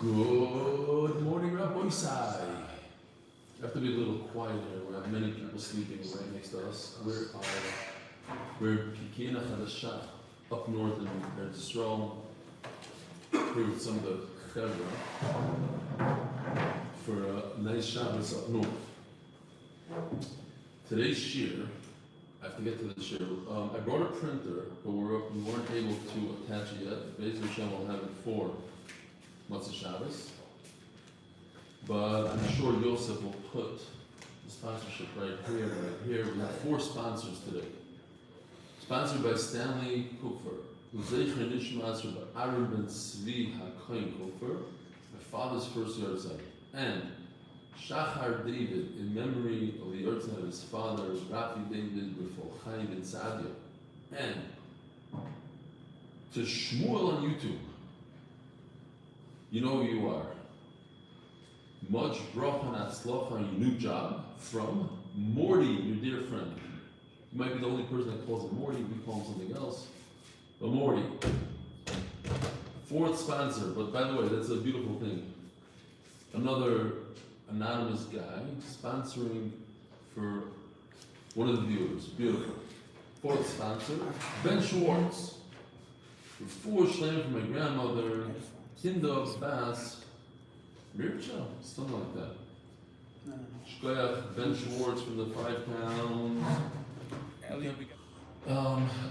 Good morning, Rabbi Sai. We have to be a little quiet here. We have many people sleeping right next to us. We're Pikina Chadasha up north in Eretz Yisrael. Here with some of the Chevra for a nice Shabbos up north. Today's shir, I have to get to the shir. I brought a printer, but we weren't able to attach it yet. Be'ez Hashem will have it for Motzei Shabbos, but I'm sure Yosef will put the sponsorship right here. We have 4 sponsors today. Sponsored by Stanley Kupfer, Lizecher Nishmas Aharon Tzvi Hakohen Kupfer, my father's first Yahrzeit, and Shachar David in memory of the Yuhrtzeit of his father, Rafi David, refael Chaim and Sa'dya, and to Shmuel on YouTube. You know who you are. Much Brocha and Hatzlacha on your new job from Mordy, your dear friend. You might be the only person that calls him Mordy, we call him something else. But Mordy. 4th sponsor, but by the way, that's a beautiful thing. Another anonymous guy sponsoring for one of the viewers. Beautiful. 4th sponsor, Ben Schwartz. Refuah shelamah for my grandmother, Hinda Bas Mirtcha, something like that. Ben Schwartz from the 5 pounds.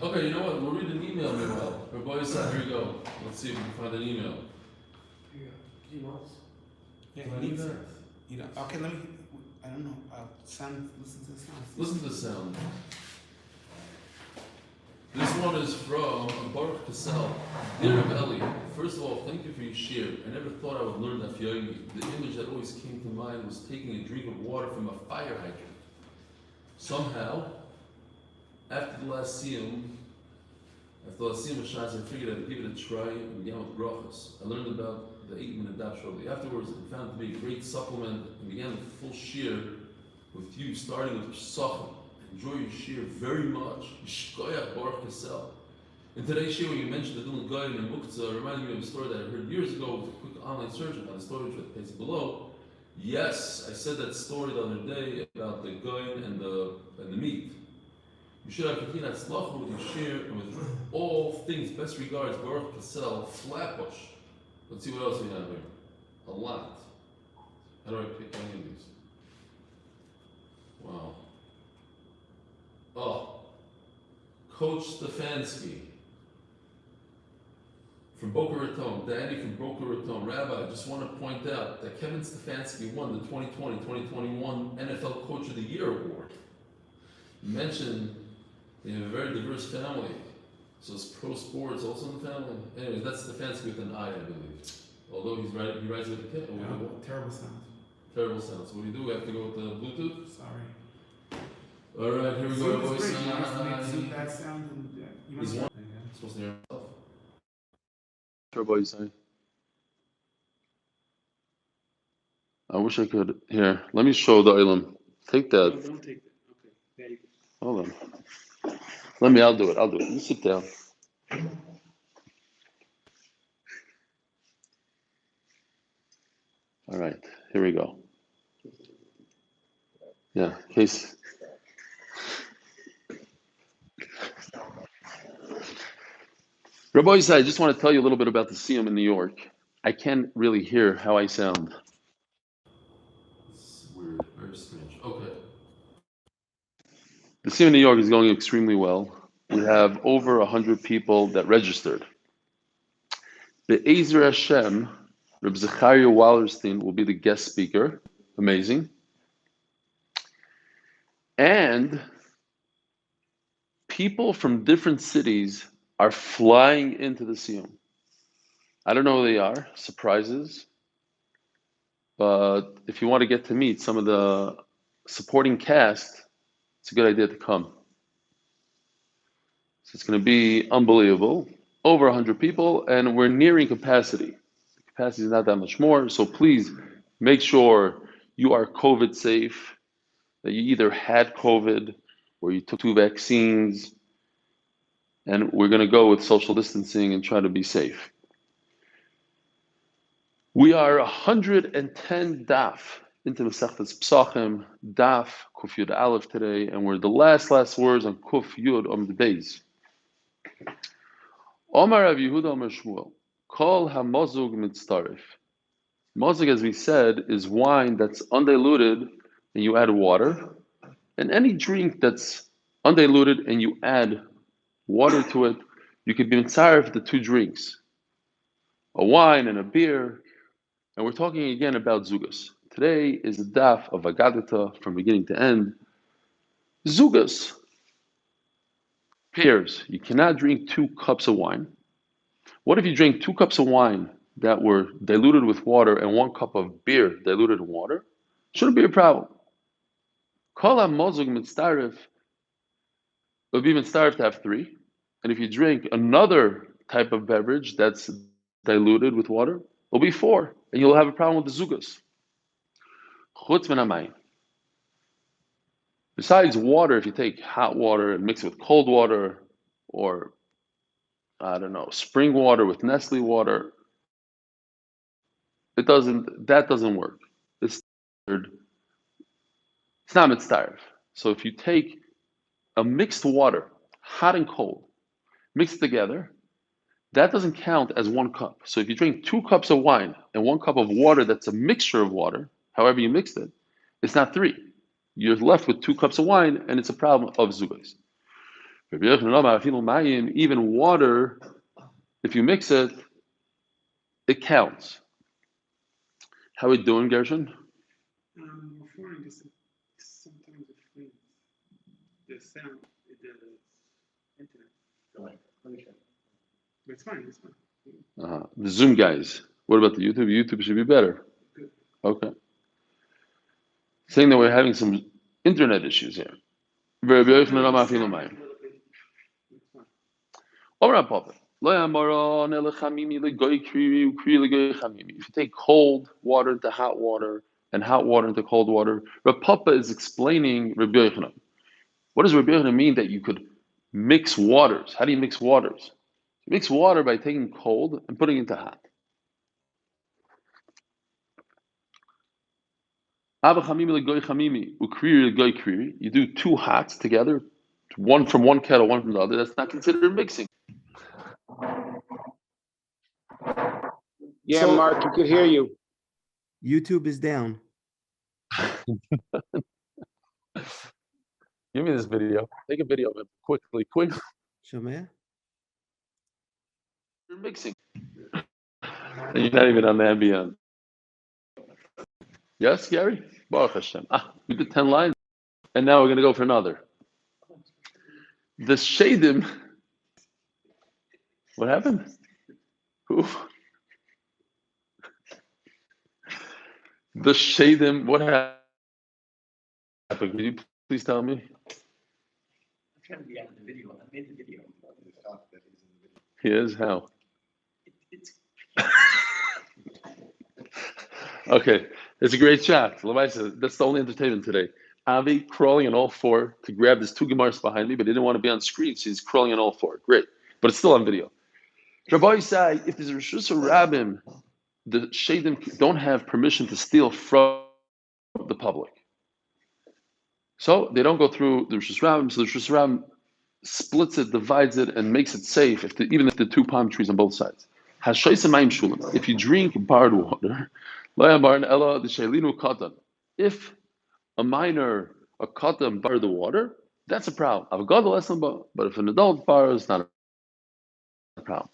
Okay, you know what? We'll read an email meanwhile. Our boy said, here you go. Let's see if we can find an email. Here you go. Do you want? Yeah, he needs it. You know, okay, let me, I don't know, listen to the sound. Listen to the sound. This one is from Baruch Kassel. Dear Eli, first of all, thank you for your shir. I never thought I would learn Daf Yomi. The image that always came to mind was taking a drink of water from a fire hydrant. Somehow, after the last siyum of Shabbos, I figured I'd give it a try and began with Brochas. I learned about the 8-minute daf shortly afterwards and found it to be a great supplement and began the full shir with you, starting with Pesachim. Enjoy your shir very much. Yishkoyach Baruch Kassel. In today's shir, when you mentioned the Dilma Goyin and Muktzah, reminded me of a story that I heard years ago with a quick online search on the story which was pasted below. Yes, I said that story the other day about the Goyin and the meat. You should have continued Hatzlacha with your shir and with all things. Best regards, Baruch Kassel, Flatbush. Let's see what else we have here. A lot. How do I pick any of these? Wow. Oh, Coach Stefansky from Boca Raton, Danny from Boca Raton. Rabbi, I just want to point out that Kevin Stefansky won the 2020-2021 NFL Coach of the Year award. You mentioned they have a very diverse family, so it's pro sports also in the family. Anyways, that's Stefansky with an I believe. Although he writes with a K. Terrible sound. Terrible sound. So what do? We have to go with the Bluetooth? Sorry. All right, here we go, boys. That sound and He's one. Supposed to hear himself. Sure, boys. I wish I could. Here, let me show the Ilam. Take that. No, don't take that. Okay, there you go. Hold on. I'll do it. You sit down. All right, here we go. Yeah, case. Rabbi Yisai, I just want to tell you a little bit about the siyum in New York. I can't really hear how I sound. It's weird, very strange. Okay. The siyum in New York is going extremely well. We have over 100 people that registered. Be'ezer Hashem, Reb Zechariah Wallerstein will be the guest speaker. Amazing. And people from different cities are flying into the siyum. I don't know who they are, surprises. But if you want to get to meet some of the supporting cast, it's a good idea to come. So it's going to be unbelievable. Over 100 people, and we're nearing capacity. The capacity is not that much more, so please make sure you are COVID safe, that you either had COVID or you took 2 vaccines, and we're going to go with social distancing and try to be safe. We are 110 daf into Masechtas Pesachim, daf Kuf Yud Aleph today, and we're the last words on Kuf Yud Amud Beis. Omar Rav Yehuda Omar Shmuel, Kol HaMozug Mitztarif. Mozug, as we said, is wine that's undiluted and you add water, and any drink that's undiluted and you add water to it, you could be mitzaref the two drinks, a wine and a beer. And we're talking again about zugas. Today is the daf of Agadita from beginning to end. Zugas, pairs. You cannot drink 2 cups of wine. What if you drink 2 cups of wine that were diluted with water and 1 cup of beer diluted in water? Shouldn't be a problem. Kol ha-mozug mitztaref, it would be mitztaref to have 3. And if you drink another type of beverage that's diluted with water, it'll be 4. And you'll have a problem with the zugas. Chutz min hamayim. Besides water, if you take hot water and mix it with cold water, or I don't know, spring water with Nestle water, that doesn't work. It's not mitzvah. So if you take a mixed water, hot and cold, mixed together, that doesn't count as 1 cup. So if you drink 2 cups of wine and 1 cup of water that's a mixture of water, however you mixed it, it's not 3. You're left with 2 cups of wine, and it's a problem of zugas. Even water, if you mix it, it counts. How are we doing, Gershon? Before this, sometimes it freezes. The sound, the internet. But it's fine. The Zoom guys. What about the YouTube? YouTube should be better. Good. Okay. Saying that we're having some internet issues here. If you take cold water into hot water and hot water into cold water, Rav Papa is explaining Rabbi Yochanan. What does Rabbi Yochanan mean that you could mix waters? How do you mix waters? You mix water by taking cold and putting it into hot. You do 2 hots together, one from one kettle, one from the other. That's not considered mixing. Yeah, so, Mark, you could hear you. YouTube is down. Give me this video. Take a video of it quickly. Show me. You're mixing. And you're not even on the ambient. Yes, Gary? Baruch Hashem. We did 10 lines, and now we're going to go for another. The Shadim. What happened? Who? The Shadim. What happened? Could you please tell me? I'm trying to be out of the video. I made the video. He is? How? It's Okay, it's a great shot. That's the only entertainment today. Avi crawling on all 4 to grab his 2 Gemaras behind me, but he didn't want to be on screen, so he's crawling on all 4. Great, but it's still on video. Rabbi say, if there's a Rishus Rabbim, the Shadim don't have permission to steal from the public. So they don't go through the Rishus Rabbim, so the Rishus Rabbim splits it, divides it, and makes it safe, even if the 2 palm trees on both sides. If you drink barred water, if a minor, a katan bar the water, that's a problem. But if an adult bar is not a problem.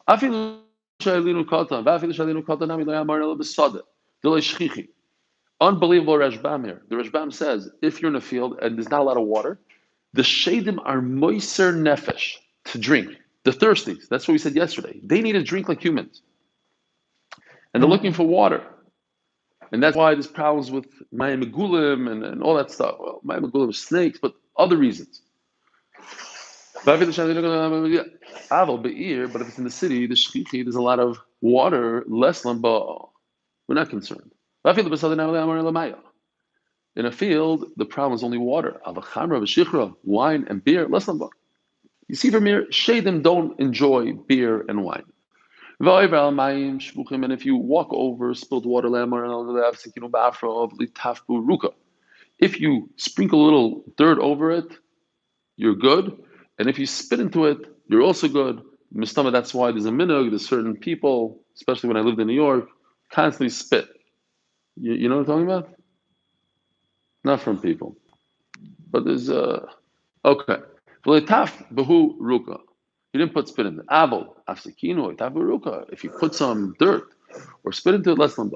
Unbelievable Rashbam here. The Rashbam says, if you're in a field and there's not a lot of water, the shadim are moiser nefesh, to drink. The thirsties, that's what we said yesterday. They need to drink like humans. And they're looking for water. And that's why there's problems with Mayim Megulim and all that stuff. Well, Mayim Megulim is snakes, but other reasons. But if it's in the city, the shchichi, there's a lot of water, less lamba. We're not concerned. In a field, the problem is only water. Wine and beer, less lamba. You see from here, Shadim don't enjoy beer and wine. And if you walk over spilled water, if you sprinkle a little dirt over it, you're good. And if you spit into it, you're also good. Mistama, that's why there's a minhag, there's certain people, especially when I lived in New York, constantly spit. You know what I'm talking about? Not from people. But there's okay. Behu ruka. You didn't put spit in it. Aval, afsikino, itav ruka. If you put some dirt or spit into it, less than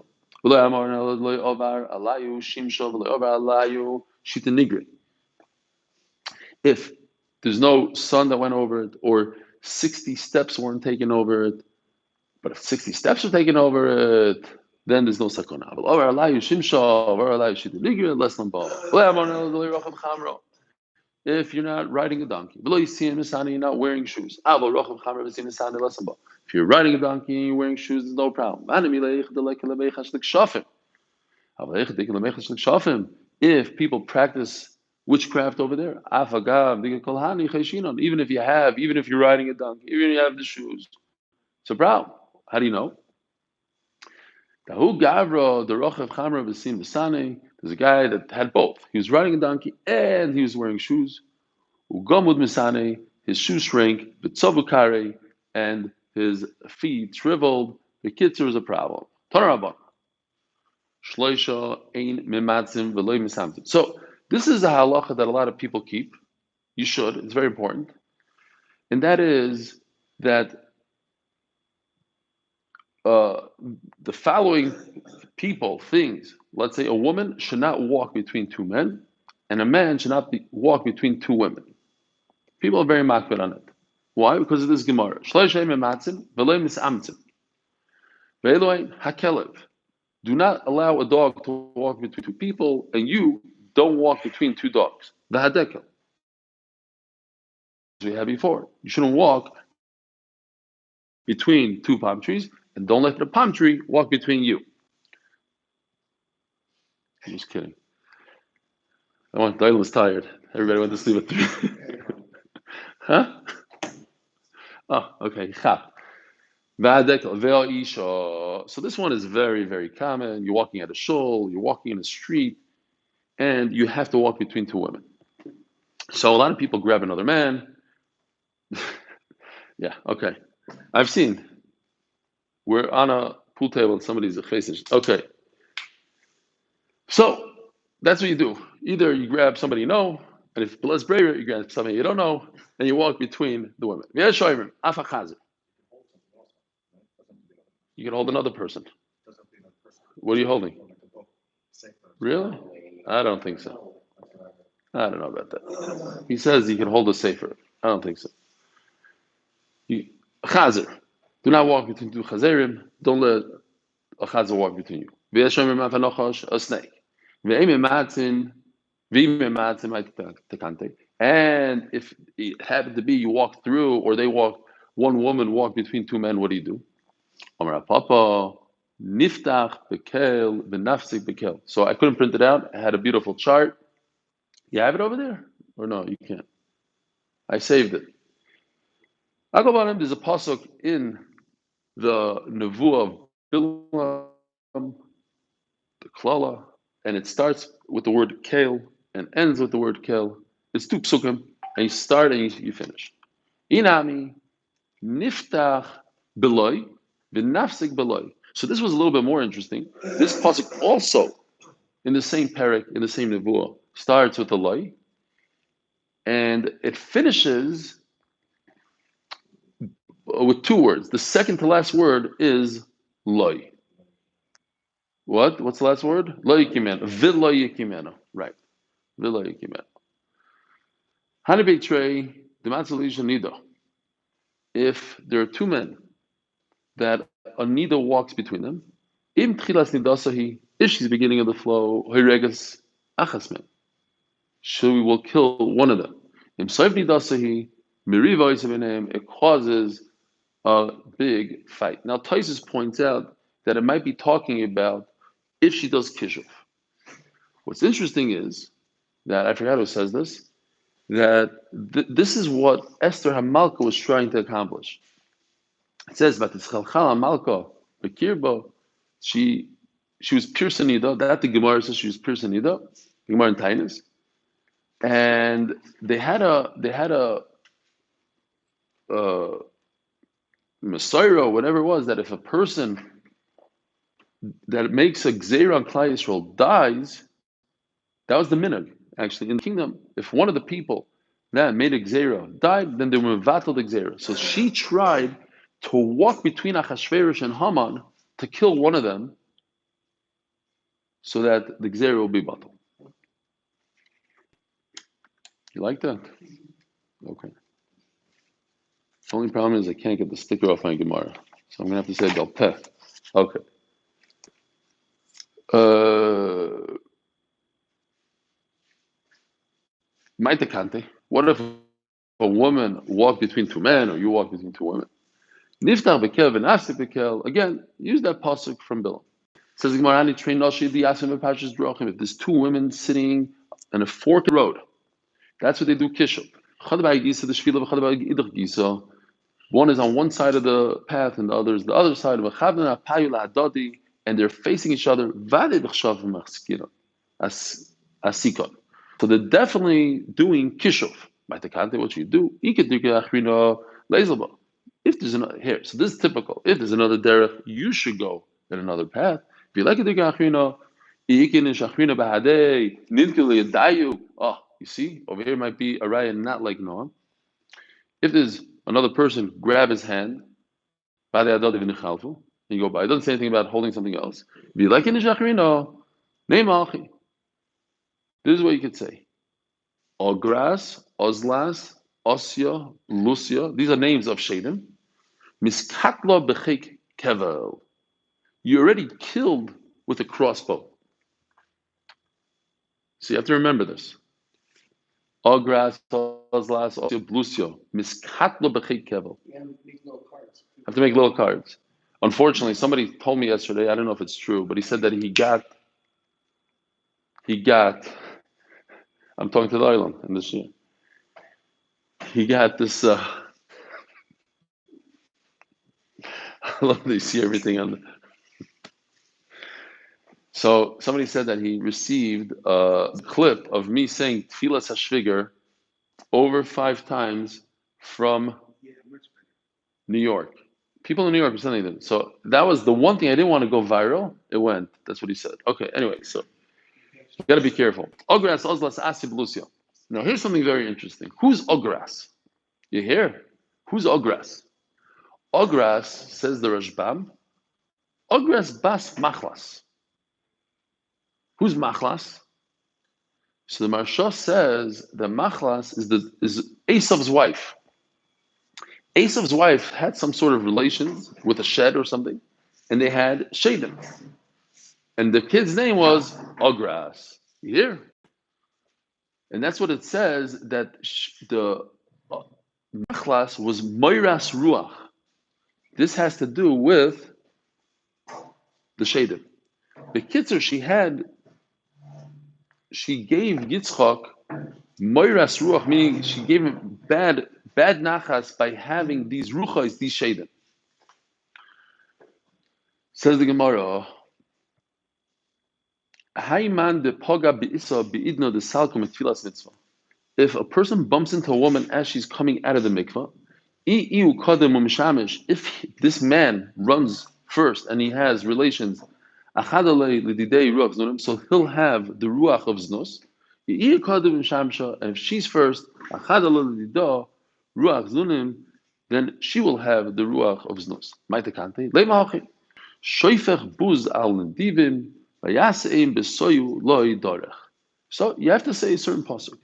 if there's no sun that went over it, or 60 steps weren't taken over it, but if 60 steps were taken over it, then there's no sakona. If you're not riding a donkey, you're not wearing shoes. If you're riding a donkey and you're wearing shoes, there's no problem. If people practice witchcraft over there, even if you're riding a donkey, even if you have the shoes, it's a problem. How do you know? There's a guy that had both. He was riding a donkey and he was wearing shoes. His shoes shrank, and his feet shriveled. The kitzer is a problem. So this is a halacha that a lot of people keep. You should. It's very important. And that is that the following things. Let's say a woman should not walk between two men, and a man should not walk between two women. People are very makbid on it. Why? Because of this Gemara. Do not allow a dog to walk between two people, and you don't walk between two dogs. Vehatzlacha. As we had before, you shouldn't walk between two palm trees, and don't let the palm tree walk between you. I'm just kidding. Dylan was tired. Everybody went to sleep at 3. Huh? Oh, okay. So this one is very, very common. You're walking at a shul, you're walking in a street, and you have to walk between two women. So a lot of people grab another man. Yeah, okay. I've seen. We're on a pool table and somebody's a face. Okay. So that's what you do. Either you grab somebody you know, and if less braver, you grab somebody you don't know, and you walk between the women. You can hold another person. What are you holding? Really? I don't think so. I don't know about that. He says you can hold a safer. I don't think so. Chazer. Do not walk between two chazerim. Don't let a chazer walk between you. A snake. And if it happened to be you walk through, or one woman walked between two men, what do you do? So I couldn't print it out. I had a beautiful chart. You have it over there? Or no, you can't. I saved it. There's a pasuk in the Nevuah of Bilam, the Klala, and it starts with the word Kel and ends with the word Kel. It's 2 psukim, and you start and you finish. Inami niftach beloy v'nafsik beloy. So this was a little bit more interesting. This pasuk also, in the same parak, in the same Nevuah, starts with the loy, and it finishes with 2 words. The second to last word is loy. What? What's the last word? Lo yikimeno. V'lo yikimeno. Right. V'lo yikimeno. Hanibei trei d'matzalisha nido. If there are 2 men that a nido walks between them, im tchilas nidasahi, if she's beginning of the flow, hoiregas achasmen, she will kill one of them. Im soif nidasahi, miriva isabenem, it causes a big fight. Now Taisus points out that it might be talking about if she does kishuv. What's interesting is that, I forgot who says this, that this is what Esther Hamalka was trying to accomplish. It says, "Vatischalchala Malka Bekirbo." She was Pirsanida. That the Gemara says she was Pirsanida. Gemara in Tainus, and they had a Messiah, whatever it was, that if a person that makes a Gzeira on Klal Yisrael dies, that was the minhag. Actually, in the kingdom, if one of the people that made a Gzeira died, then they were mevatel the Gzeira. So she tried to walk between Achashverosh and Haman to kill one of them, so that the Gzeira will be batel. You like that? Okay. The only problem is I can't get the sticker off my Gemara, so I'm gonna have to say Bel Peh. Okay. What if a woman walked between two men, or you walk between two women? Niftach bekel v'nafsik bekel. Again, use that pasuk from Bilam. Says the Gemara, "Ani train nashi the yasim v'pashas brochim." If there's two women sitting on a forked road, that's what they do kishul. One is on one side of the path, and the other is the other side. And they're facing each other. So they're definitely doing kishuf. What you do? If there's another here, so this is typical. If there's another derech, you should go in another path. If you like it, oh, you see, over here might be a raya not like Noah. If there's another person, grab his hand, and you go by. It doesn't say anything about holding something else. If you like it, this is what you could say. Ogras, Ozlas, Osya, Lucia. These are names of Shadim. Miskatla bechik kevel. You already killed with a crossbow. So you have to remember this. Ogras, Ozlas, Osya, Lucia. Miskatla bechik kevel. You have to make little cards. Have to make little cards. Unfortunately, somebody told me yesterday, I don't know if it's true, but he said that he got, I'm talking to the island in this year. He got this, I love that you see everything on the, so somebody said that he received a clip of me saying Tfilas HaShviger over 5 times from New York. People in New York were sending them. So that was the one thing I didn't want to go viral. It went. That's what he said. Okay, anyway, so you got to be careful. Ogras, Ozlas, Asib, Lucia. Now here's something very interesting. Who's Ogras? You hear? Who's Ogras? Ogras, says the Rashbam, Ogras bas Machlas. Who's Machlas? So the Marsha says that Machlas is Esav's wife. Esav's wife had some sort of relations with a shed or something, and they had Shadim. And the kid's name was Ogras. You hear? And that's what it says, that the Machlas was Moiras Ruach. This has to do with the Shadim. The Kitzer, she gave Yitzchak Moiras Ruach, meaning she gave him bad nachas by having these ruchos, these Shadim. Says the Gemara, if a person bumps into a woman as she's coming out of the mikvah, if this man runs first and he has relations, so he'll have the ruach of znos. And if she's first, then she will have the ruach of znos. So you have to say a certain pasuk.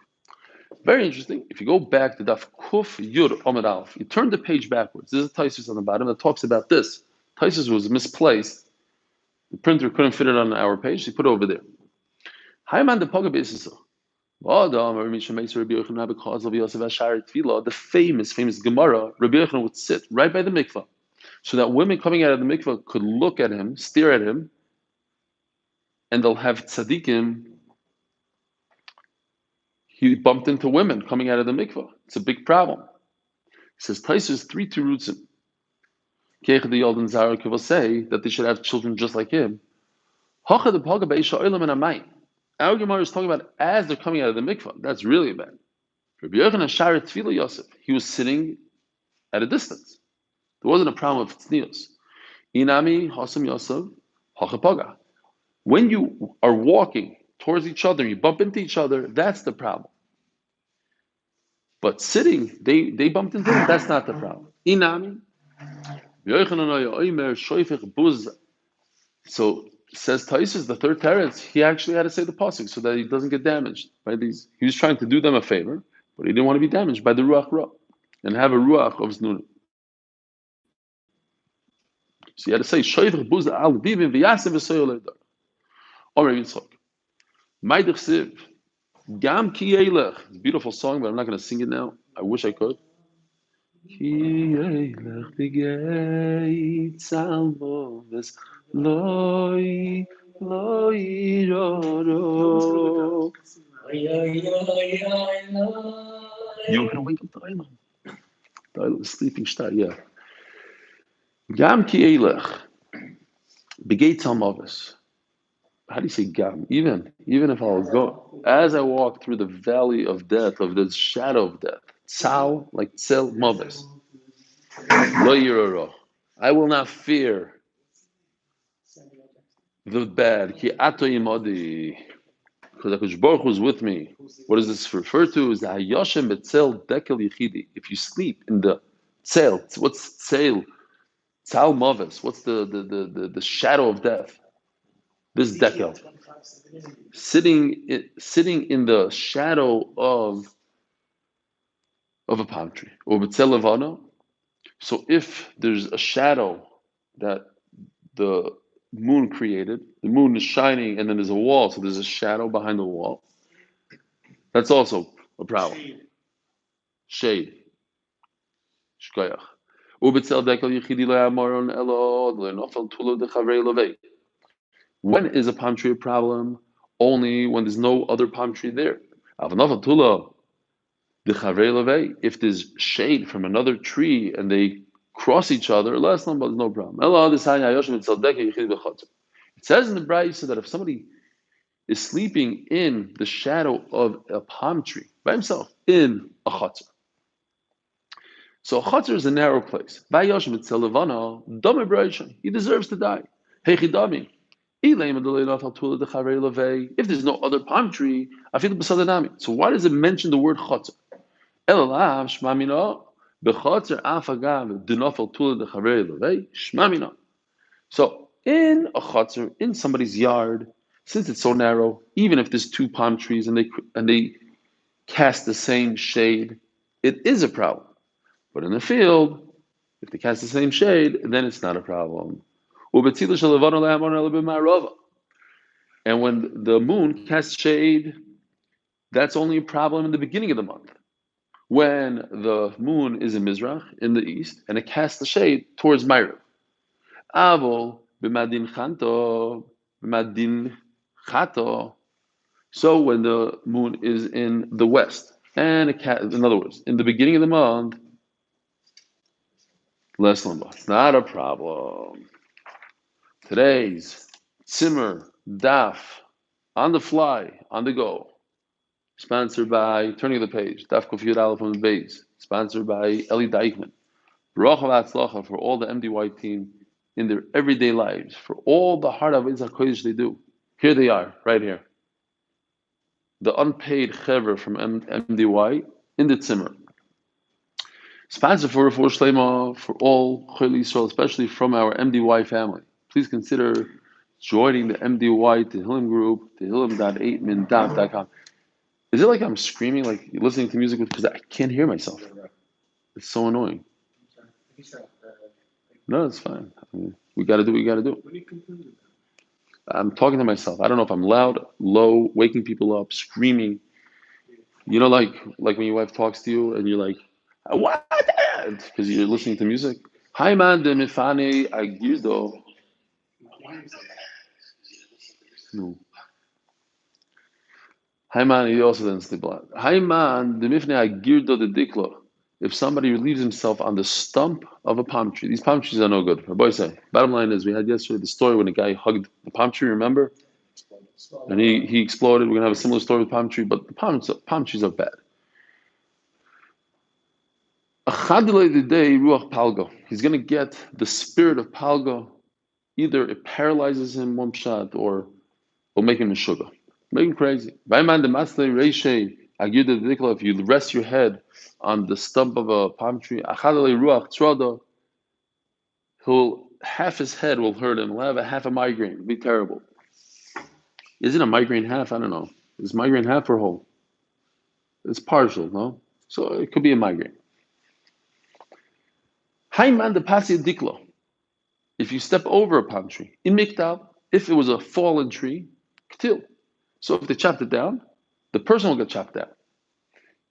Very interesting. If you go back to Daf Kuf Yud Amud Aleph, you turn the page backwards. There's a Taisus on the bottom that talks about this. Taisus was misplaced. The printer couldn't fit it on our page, so he put it over there. The famous Gemara, Rabbi Yochanan would sit right by the mikvah, so that women coming out of the mikvah could look at him, stare at him, and they'll have tzaddikim. He bumped into women coming out of the mikvah. It's a big problem. He says, Taisus 3 roots in. Keich the Yolden Zarek will say that they should have children just like him. Hacha the Paga Beisha Oilam and Amayim. Our Gemara is talking about as they're coming out of the mikvah. That's really bad. Rabbi Yochanan Shara Tefillah Yosef. He was sitting at a distance. There wasn't a problem of tznius. Inami Hasam Yosef Hacha Paga. When you are walking towards each other, you bump into each other, that's the problem. But sitting, they bumped into them, that's not the problem. Inami. So says Taisus, the third teretz, he actually had to say the pasuk so that he doesn't get damaged by these. He was trying to do them a favor, but he didn't want to be damaged by the ruach ra and have a ruach of znun. So he had to say shoyfech buz al divin v'yasim v'soyol edar. Omer Yitzchak, Maidich Siv, Gam Ki Eilech. It's a beautiful song, but I'm not going to sing it now. I wish I could. Ki Eilech B'gei Tzalmoves Loi Roro. You're going to wake up the Eilam. The Eilam is sleeping star, yeah. Gam Ki Eilech B'gei Tzalmoves. How do you say gam? Even if I'll go, as I walk through the valley of death, of the shadow of death, tzal, like tzel moves, lo yiroro, I will not fear the bad. Ki ato imodi, because HaKadosh Baruch Hu is with me. What does this refer to? Is the hayoshem betzel dekel yichidi. If you sleep in the tzel, what's tzel? Tzal moves. What's the shadow of death? This dekel, sitting in the shadow of a palm tree, or b'tzel levana. So if there's a shadow that the moon created, the moon is shining, and then there's a wall, so there's a shadow behind the wall. That's also a problem. Shade. Shkoyach. Ub'tzel dekel yichidi le'amaron elo le'nofel tulo dechavrei levei. When is a palm tree a problem? Only when there's no other palm tree there. If there's shade from another tree and they cross each other, there's no problem. It says in the Bracha that if somebody is sleeping in the shadow of a palm tree by himself in a chatzar, so a chatzar is a narrow place. He deserves to die. If there's no other palm tree, so why does it mention the word chatzar? So in a chatzar, in somebody's yard, since it's so narrow, even if there's two palm trees and they cast the same shade, it is a problem. But in the field, if they cast the same shade, then it's not a problem. And when the moon casts shade, that's only a problem in the beginning of the month. When the moon is in Mizrach, in the east, and it casts the shade towards Ma'ariv. Avol b'madin chato. So when the moon is in the west, and in other words, in the beginning of the month, less lamba. It's not a problem. Today's Simmer, Daf, on the fly, on the go. Sponsored by, turning the page, Daf Yomi Aleph Amud Beis. Sponsored by Eli Deichman. Brocha vehatzlacha for all the MDY team in their everyday lives, for all the hard avodas hakodesh they do. Here they are, right here. The unpaid chevra from MDY in the Zimmer. Sponsored for refuah shelamah for all Chayil Yisrael, especially from our MDY family. Please consider joining the MDY Tehillim group, tehillim.8min.com. Is it like I'm screaming, like listening to music because I can't hear myself? It's so annoying. No, it's fine. I mean, we got to do what we got to do. I'm talking to myself. I don't know if I'm loud, low, waking people up, screaming. You know, like when your wife talks to you and you're like, what? Because you're listening to music. Hi, man, de mifane agirdo. No. Hi, man, he also doesn't sleep a lot. Hi, man, de mifane agirdo de diklo. if somebody relieves himself on the stump of a palm tree. These palm trees are no good. Rabbi say, bottom line is, we had yesterday the story when a guy hugged the palm tree, remember? And he exploded. We're going to have a similar story with palm tree, but the palm trees are bad. He's going to get the spirit of palgo. Either it paralyzes him one shot, or will make him a sugar. Make him crazy. If you rest your head on the stump of a palm tree, half his head will hurt him. He'll have half a migraine. It'll be terrible. Isn't a migraine half? I don't know. Is migraine half or whole? It's partial, no? So it could be a migraine. If you step over a palm tree, in mikdal, if it was a fallen tree, ktil. So if they chopped it down, the person will get chopped down.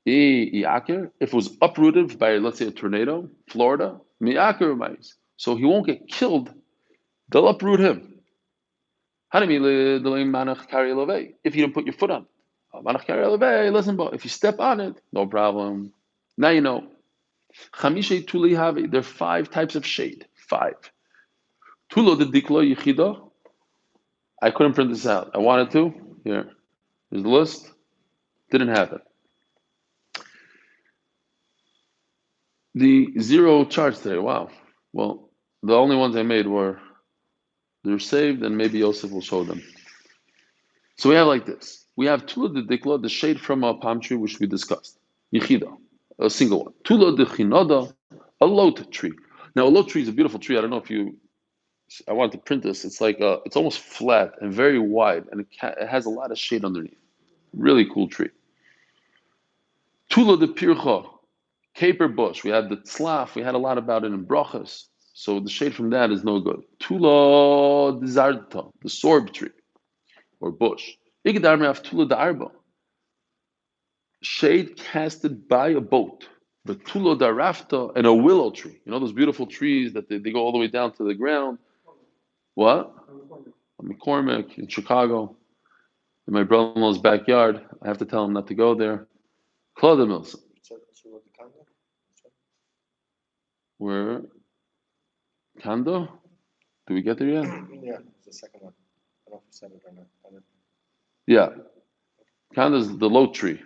If it was uprooted by, let's say, a tornado, Florida, so he won't get killed, they'll uproot him. If you don't put your foot on it. Listen, but if you step on it, no problem. Now you know. There are 5 types of shade. 5. Tulo de diklo yichido. I couldn't print this out. I wanted to. Here. Here's the list. Didn't have it. The 0 charts today. Wow. Well, the only ones I made they're saved, and maybe Yosef will show them. So we have like this. We have Tulo de diklo, the shade from a palm tree, which we discussed. Yichido, a single one. Tulo de chinoda, a lot tree. Now, a lot tree is a beautiful tree. I don't know if I wanted to print this. It's like it's almost flat and very wide, and it has a lot of shade underneath. Really cool tree. Tulo de pircha, caper bush. We had the tzlaf. We had a lot about it in brachas. So the shade from that is no good. Tulo de zarta, the sorb tree or bush. Igdar me'af tulo de arba, shade casted by a boat. The tulo de rafta, and a willow tree. You know those beautiful trees that they go all the way down to the ground. What? McCormick in Chicago, in my brother-in-law's backyard. I have to tell him not to go there. Claude Mills. Where? Kando? Do we get there yet? Yeah, it's the second one. I don't know if you said it or not. Yeah. Kando is the low tree.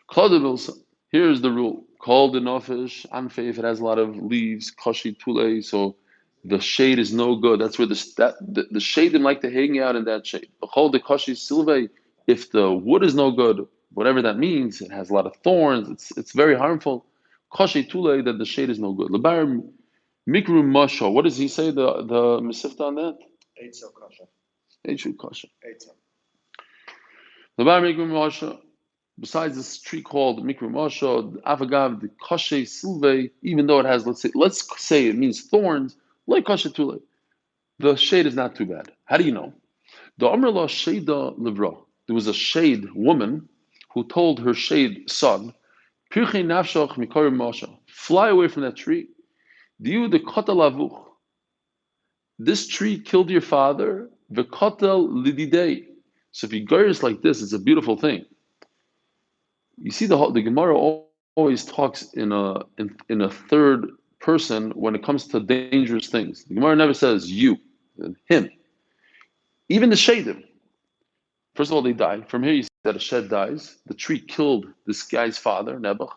Claude Mills. Here's the rule. Called in office, anfe, if it has a lot of leaves, kashi tule, so the shade is no good. That's where the shade didn't like to hang out in that shade. If the wood is no good, whatever that means, it has a lot of thorns, it's very harmful. Kashi tule, that the shade is no good. Labar mikru masha. What does he say? The Mesifta on that? Eitzel kasha. Eitzel kasha. Eitzel. Labar mikru masha. Besides this tree called mikru masha, avagav the kashe silve, even though it has, let's say it means thorns, like kashe tule, the shade is not too bad. How do you know? The Amrla Sheda Livra. There was a shade woman who told her shade son, Pirchei nafshach mikar masha, fly away from that tree. Diu de kotel avuch. This tree killed your father. V'kotel lididei. So if you gyrus like this, it's a beautiful thing. You see, the Gemara always talks in a third person when it comes to dangerous things. The Gemara never says you, him. Even the shadim. First of all, they die. From here, you see that a shed dies. The tree killed this guy's father, Nebuch.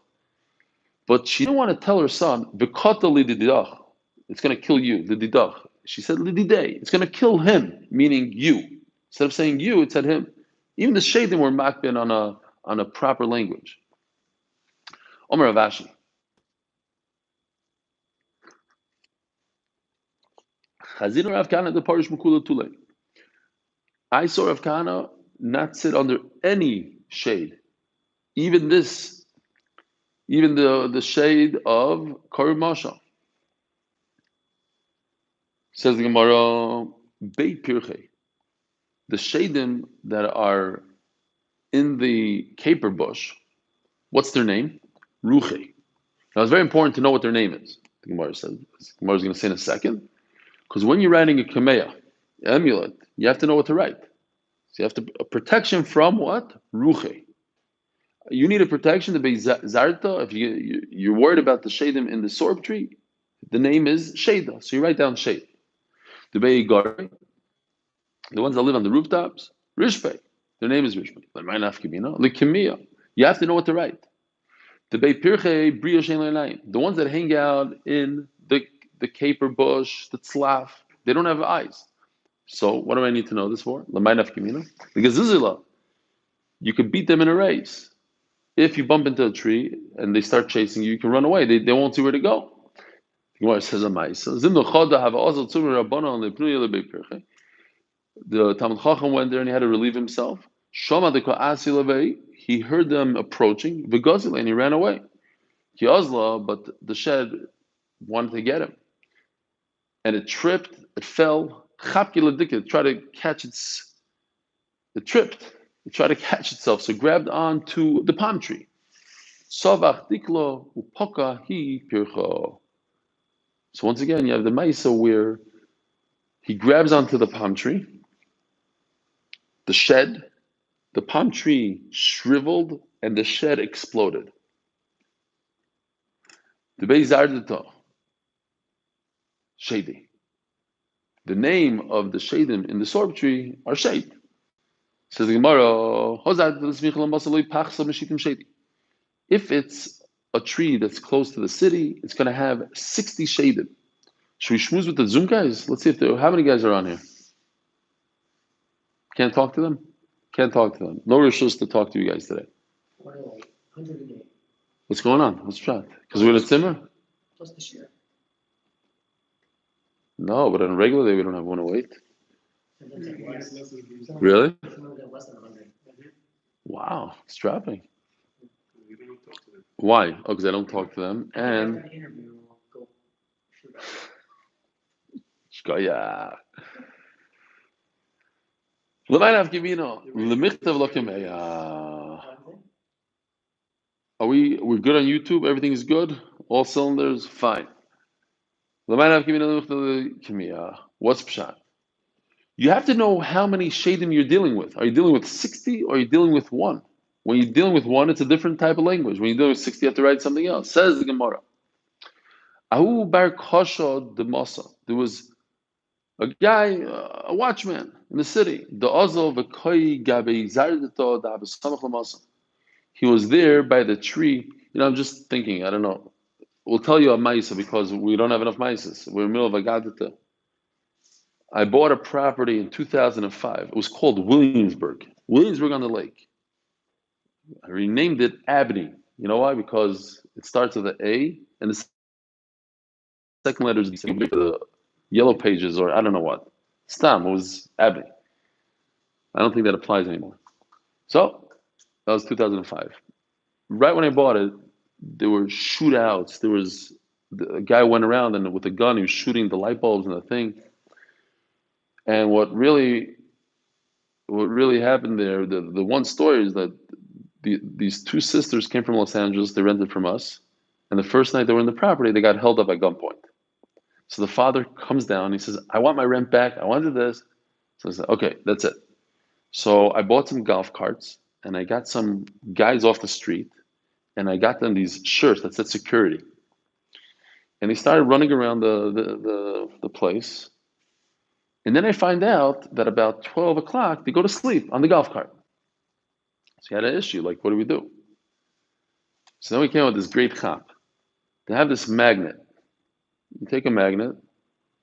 But she didn't want to tell her son, "V'kata lididach." It's going to kill you, lididach. She said, "Lididei." It's going to kill him, meaning you. Instead of saying you, it said him. Even the shadim were makbin on a proper language. Omer Avashi. Chazino Rav Kahana the Parish Mukula Tule. I saw Rav Kahana not sit under any shade, even the shade of Karim Masha. Says the Gemara, Beit Pirchei, the shadim that are in the caper bush, what's their name? Ruche. Now it's very important to know what their name is. The Gemara says. The Gemara is going to say in a second, because when you're writing a kameya, amulet, you have to know what to write. So you have to a protection from what? Ruche. You need a protection to be zarta. If you're worried about the shadim in the sorb tree, the name is sheda. So you write down shade. The bay gar, the ones that live on the rooftops, rishpei. Their name is rishpei. Likimiya. You have to know what to write. The bay pirchei brio shein. The ones that hang out in the caper bush, the tzlaf, they don't have eyes. So what do I need to know this for? Because zizila, you could beat them in a race. If you bump into a tree and they start chasing you, you can run away. They won't see where to go. Gemara says a ma'isa. The Talmud Chacham went there and he had to relieve himself. He heard them approaching, and he ran away. But the shed wanted to get him. And it tripped, it fell. It tried to catch it tripped. It tried to catch itself, so it grabbed onto the palm tree. So once again, you have the Maisa where he grabs onto the palm tree, the shed, the palm tree shriveled, and the shed exploded. The Beizardito, Shady. The name of the shadim in the sorb tree are shade. Says the Gemara, if it's a tree that's close to the city, it's going to have 60 shadim. Should we schmooze with the Zoom guys? Let's see how many guys are on here. Can't talk to them? Can't talk to them. No rishus to talk to you guys today. 108. What's going on? What's the shot? Because we're in a simmer? Plus this year. No, but on a regular day we don't have 108. Less. Really? Less than 100. Wow, it's dropping. Why? Oh, because I don't talk to them. And Interview, we'll go shoot. Shkoya. We're good on YouTube? Everything is good? All cylinders? Fine. What's pshat? You have to know how many shadim you're dealing with. Are you dealing with 60 or are you dealing with one? When you're dealing with one, it's a different type of language. When you're dealing with 60, you have to write something else. Says the Gemara. Ahu bar kosha de masa. There was a guy, a watchman in the city. He was there by the tree. I'm just thinking, I don't know. We'll tell you a maisa because we don't have enough maisas. We're in the middle of a gadita. I bought a property in 2005. It was called Williamsburg on the lake. I renamed it Abney. You know why? Because it starts with an A and the second letter is the yellow pages or I don't know what. Stam, it was Abney. I don't think that applies anymore. So, that was 2005. Right when I bought it, there were shootouts. A guy went around and with a gun, he was shooting the light bulbs and the thing. And what really happened there, the one story is that these two sisters came from Los Angeles, they rented from us, and the first night they were in the property, they got held up at gunpoint. So the father comes down, he says, I want my rent back, I wanted this. So I said, okay, that's it. So I bought some golf carts, and I got some guys off the street, and I got them these shirts that said security. And they started running around the place. And then I find out that about 12 o'clock, they go to sleep on the golf cart. So he had an issue, like, what do we do? So then we came up with this great chap. They have this magnet. You take a magnet,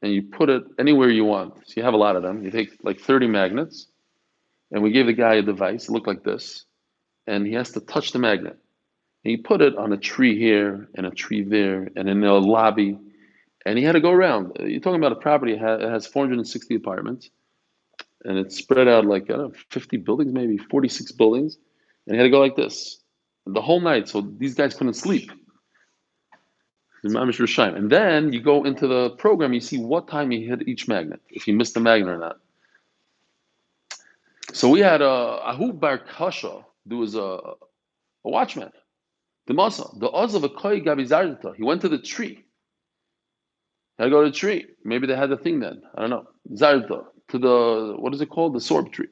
and you put it anywhere you want. So you have a lot of them. You take like 30 magnets, and we gave the guy a device. It looked like this. And he has to touch the magnet. And he put it on a tree here, and a tree there, and in a lobby. And he had to go around. You're talking about a property, it has 460 apartments. And it's spread out like, I don't know, 50 buildings, maybe 46 buildings. And he had to go like this the whole night. So these guys couldn't sleep. And then you go into the program, you see what time you hit each magnet, if you missed the magnet or not. So we had Ahu Bar Kasha, there was a watchman. The Masa, the Oz of a Koi Gabizardita, he went to the tree. He had to go to the tree. Maybe they had the thing then. I don't know. Zardita, to the, what is it called? The sorb tree.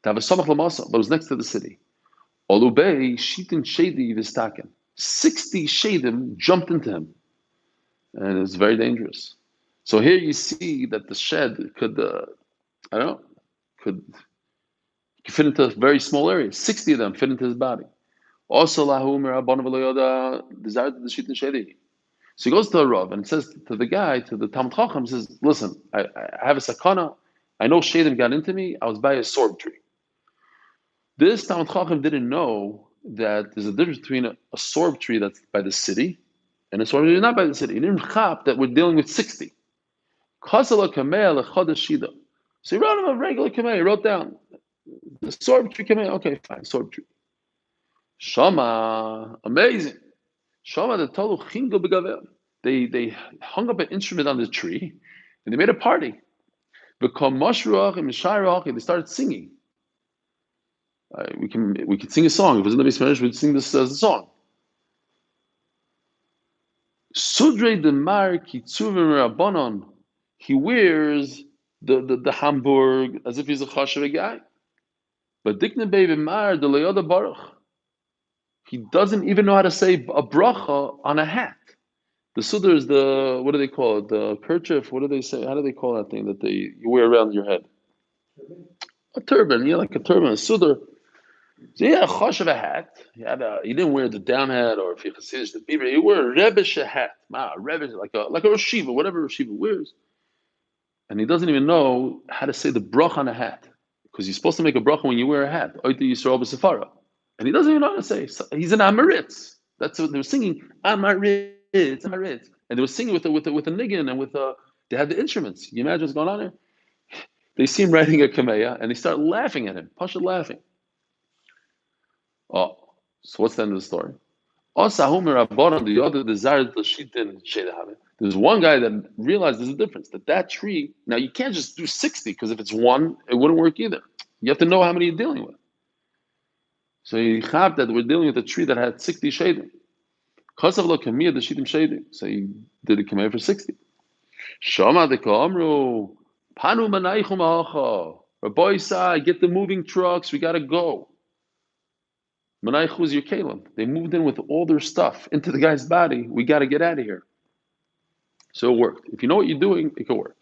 To have a Samach Lamasa, but it was next to the city. Olubei shitin shady vistaken. 60 shadim jumped into him, and it's very dangerous. So here you see that the shed could, I don't know, could fit into a very small area. 60 of them fit into his body. Also, desired the shitin shady. So he goes to the Rav and says to the guy, to the Talmud Chacham, says, listen, I have a sakana. I know shadim got into me. I was by a sorb tree. This Talmud Chacham didn't know that there's a difference between a sorb tree that's by the city and a sorb tree not by the city. He didn't chap that we're dealing with 60. So he wrote him a regular kameh. He wrote down the sorb tree kameh. Okay, fine, sorb tree. Shama, amazing. Shama the tolu chingo begavel. They hung up an instrument on the tree and they made a party. They started singing. We can sing a song. If it was in the Beis Medrash, we'd sing this as a song. Sudre de mar kitzuvim rabbanon. He wears the Hamburg as if he's a chashuv guy. But dikne beve mar de leyoda baruch. He doesn't even know how to say a bracha on a hat. The sudr is the, what do they call it? The kerchief. What do they say? How do they call that thing that you wear around your head? A turban. Yeah, like a turban. A sudr. So he had a chosh of a hat. He didn't wear the down hat, or if you consider the beaver, he wore a rebbesh hat. Rebbesh, like a Rosh Yeshiva, whatever Rosh Yeshiva wears. And he doesn't even know how to say the bracha on a hat. Because you're supposed to make a bracha when you wear a hat. Oita Yisrael b'Sefara. And he doesn't even know how to say. So he's an Amaritz. That's what they were singing. Amaritz, Amaritz. And they were singing with a niggin and they had the instruments. Can you imagine what's going on there? They see him writing a kameya and they start laughing at him. Pasha laughing. Oh, so what's the end of the story? There's one guy that realized there's a difference. That tree, now you can't just do 60, because if it's one, it wouldn't work either. You have to know how many you're dealing with. So he thought that we're dealing with a tree that had 60 shadim. So he did a kameh for 60. Shama de Kamru, Panu Manaichum Acha. Rabbi Isai, get the moving trucks, we gotta go. Manaichu is your kalim. They moved in with all their stuff into the guy's body. We got to get out of here. So it worked. If you know what you're doing, it can work.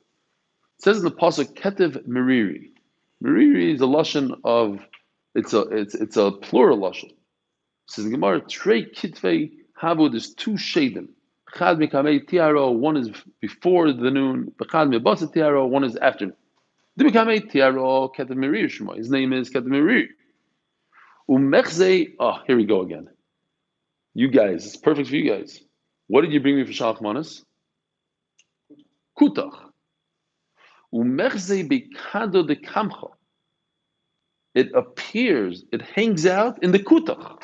It says in the pasuk, Ketev Meriri. Meriri is a lashon of, it's a plural lashon. It says in Gemara, Trei Kitvei Havu, there's two shadim. Chad Mikamei Tiaro, one is before the noon. Chad Mibasa Tiaro, one is afternoon. Mikamei Tiaro, Ketev Meriri Shema. His name is Ketev Meriri. Oh, here we go again. You guys, it's perfect for you guys. What did you bring me for Shalach Manas? Kutach. Bekado de kamcha. It appears, it hangs out in the kutach.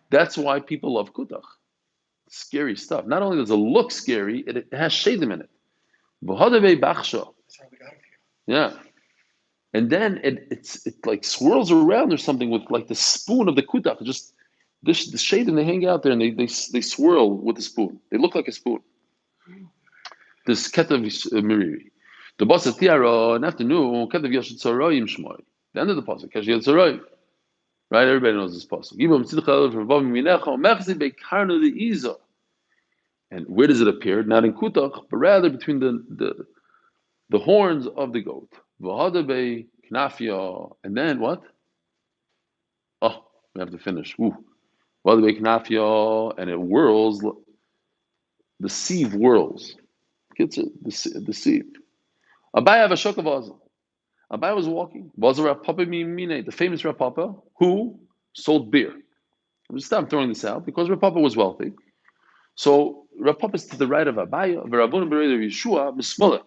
That's why people love kutach. Scary stuff. Not only does it look scary, it has shadim in it. Yeah. And then it like swirls around or something with like the spoon of the kutach. Just the shade, and they hang out there and they swirl with the spoon. They look like a spoon. This ketav miriri. The boss of tiara in afternoon ketav yashitzarayim shmoy. The end of the pasuk yashitzarayim. Right, everybody knows this pasuk. And where does it appear? Not in kutach, but rather between the horns of the goat. And then what? Oh, we have to finish. And it whirls. The sieve whirls. Gets it? The sieve. Abai was walking. The famous Rav Papa, who sold beer. I'm throwing this out because Rav Papa was wealthy. So Rav Papa is to the right of Abaya. Ravuna Bereda Yeshua Mismullah.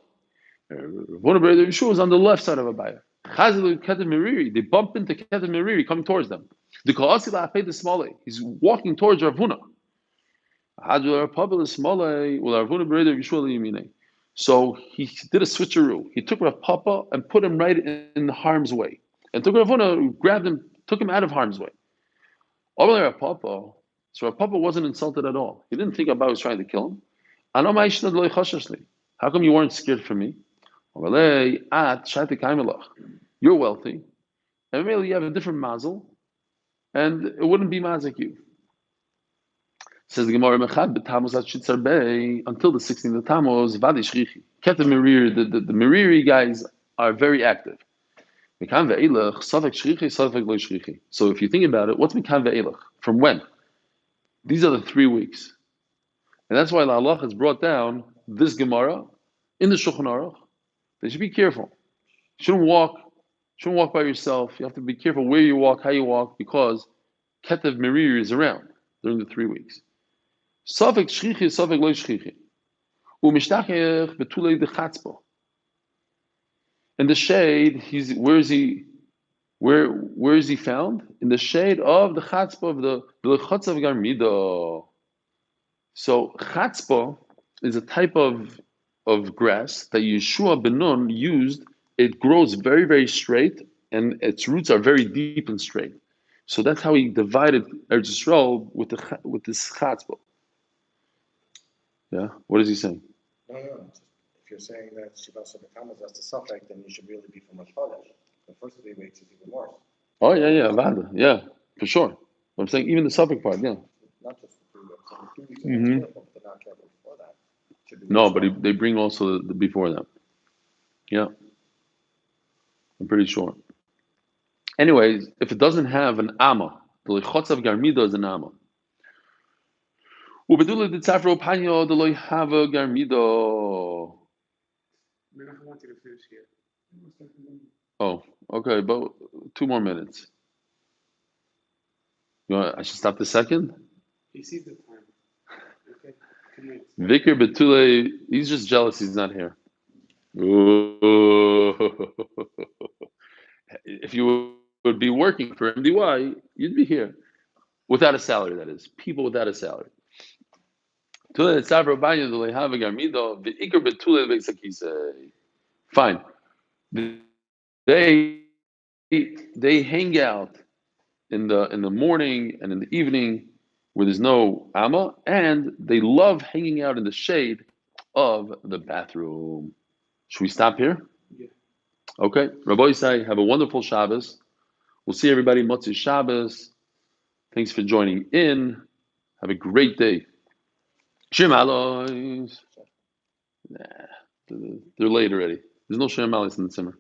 Ravuna Bereda Yeshua is on the left side of Abaya. They bump into Ketev Meriri coming towards them. He's walking towards Ravuna. So he did a switcheroo. He took Rav Papa and put him right in harm's way. And took Ravuna, grabbed him, took him out of harm's way. Rav Papa, so Rav Papa wasn't insulted at all. He didn't think Abba was trying to kill him. How come you weren't scared for me? You're wealthy. And maybe you have a different mazel. and it wouldn't be mazik you. Says the Gemara, until the 16th of Tammuz, Vadi Shrichi. Ketev Merir, the Meriri guys are very active. So if you think about it, what's Mekan Ve'elach? From when? These are the 3 weeks. And that's why the Allah has brought down this Gemara in the Shulchan Aruch. They should be careful. You shouldn't walk by yourself. You have to be careful where you walk, how you walk, because Ketev Merir is around during the 3 weeks. Safek shchichi, safek lo shchichi. U'mishtachech betulei de chatzpo. In the shade, where is he found? In the shade of the chatzpo of the chotzav garmido. So chatzpo is a type of grass that Yeshua ben Nun used. It grows very, very straight, and its roots are very deep and straight. So that's how he divided Eretz Yisrael with this chatzpo. Yeah, what is he saying? No. If you're saying that Shiva Sabbatamaz, that's the suffix, then you should really be from hakodesh. The first 3 weeks is even worse. Oh yeah, avodas, yeah, for sure. But I'm saying even the suffix part, yeah. Not just the 3 weeks. So the 3 weeks Mhm. are careful, but they're not careful before that. Should be No, much but longer. they bring also the before that. Yeah, I'm pretty sure. Anyways, if it doesn't have an amma, the lichotzav garmido is an amma. Ubedula de tzafro panyo de loihava garmido. Menachem wanted to finish here. Oh, okay, but 2 more minutes. I should stop the second? He sees the time. Okay, 2 minutes. Vikir Betule, he's just jealous he's not here. Ooh. If you would be working for MDY, you'd be here. Without a salary, that is. People without a salary. Fine. They hang out in the morning and in the evening where there's no amma, and they love hanging out in the shade of the bathroom. Should we stop here? Yeah. Okay. Rabbi Yisai, have a wonderful Shabbos. We'll see everybody Motzei Shabbos. Thanks for joining in. Have a great day. Shem Alois. Nah, they're late already. There's no Shem Alois in the summer.